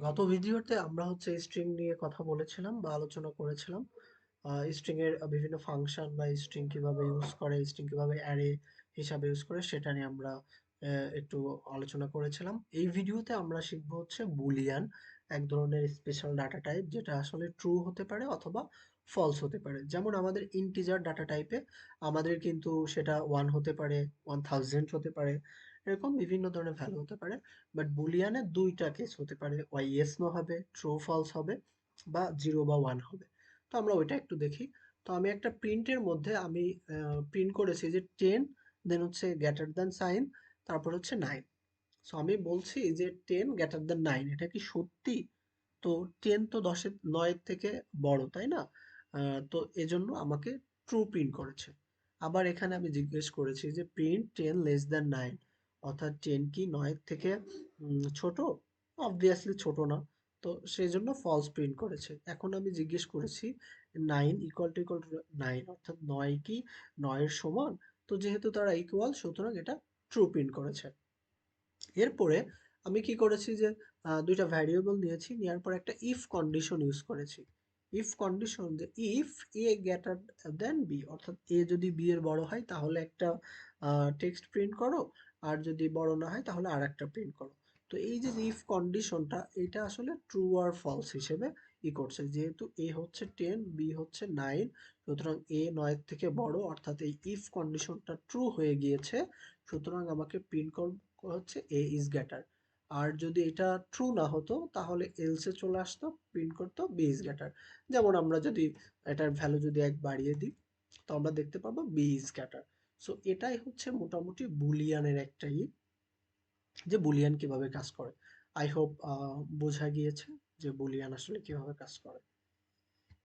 গত ভিডিওতে আমরা হচ্ছে স্ট্রিং নিয়ে কথা বলেছিলাম বা আলোচনা করেছিলাম। স্ট্রিং এর বিভিন্ন ফাংশন বা স্ট্রিং কিভাবে ইউজ করে, স্ট্রিং কিভাবে অ্যারে হিসাবে ইউজ করে সেটা নিয়ে আমরা একটু আলোচনা করেছিলাম। এই ভিডিওতে আমরা শিখবো হচ্ছে বুলিয়ান, এক ধরনের স্পেশাল ডাটা টাইপ যেটা আসলে ট্রু হতে পারে অথবা ফলস হতে পারে। যেমন আমাদের ইন্টিজার ডাটা টাইপে আমাদের কিন্তু সেটা 1 হতে পারে, 1000 হতে পারে, এরকম বিভিন্ন ধরনের ভ্যালু হতে পারে। বাট বুলিয়ানে দুইটা কেস হতে পারে, হয় ইয়েস নো হবে, ট্রু ফলস হবে, বা 0 বা 1 হবে। তো আমরা ওইটা একটু দেখি। তো আমি একটা প্রিন্টের মধ্যে আমি প্রিন্ট করেছি যে 10, দেন হচ্ছে গ্রেটার দ্যান সাইন, তারপর হচ্ছে 9। সো আমি বলছি যে 10 গ্রেটার দ্যান 9, এটা কি সত্যি? তো 10 তো 10 9 থেকে বড়, তাই না? তো এজন্য আমাকে ট্রু প্রিন্ট করেছে। আবার এখানে আমি জিজ্ঞেস করেছি যে প্রিন্ট 10 লেস দ্যান 9, অর্থাৎ 10 কি 9 থেকে ছোট? অবভিয়াসলি ছোট না। তো সেই জন্য ফলস প্রিন্ট করেছে। এখন আমি জিজ্ঞেস করেছি 9 ইকুয়াল টু 9, অর্থাৎ 9 কি 9 এর সমান? তো যেহেতু তারা ইকুয়াল, সুতরাং এটা ট্রু প্রিন্ট করেছে। এরপরে আমি কি করেছি যে দুইটা ভ্যারিয়েবল নিয়েছি, নেওয়ার পর একটা ইফ কন্ডিশন ইউজ করেছি। ইফ কন্ডিশন যে if A greater than B, অর্থাৎ এ যদি বি এর বড় হয় তাহলে একটা টেক্সট প্রিন্ট করো, আর যদি বড় না হয় তাহলে আর একটা প্রিন্ট করো। তো এই যে ইফ কন্ডিশনটা, এটা আসলে ট্রু আর ফলস হিসেবে করছে। যেহেতু এ হচ্ছে 10, বি হচ্ছে 9, সুতরাং এ 9 এর থেকে বড়, অর্থাৎ এই ইফ কন্ডিশনটা ট্রু হয়ে গিয়েছে। সুতরাং আমাকে প্রিন্ট হচ্ছে এ ইজ গ্রেটার। আর যদি এটা ট্রু না হতো তাহলে এলসে চলে আসতো, প্রিন্ট করতো বি ইজ গ্রেটার। যেমন আমরা যদি এটার ভ্যালু যদি 1 বাড়িয়ে দিই, তো আমরা দেখতে পাবো বি ইজ গ্রেটার। সো এটাই হচ্ছে মোটামুটি বুলিয়ানের একটা যে বুলিয়ান কিভাবে কাজ করে। আই হোপ বোঝা গিয়েছে যে বুলিয়ান আসলে কিভাবে কাজ করে।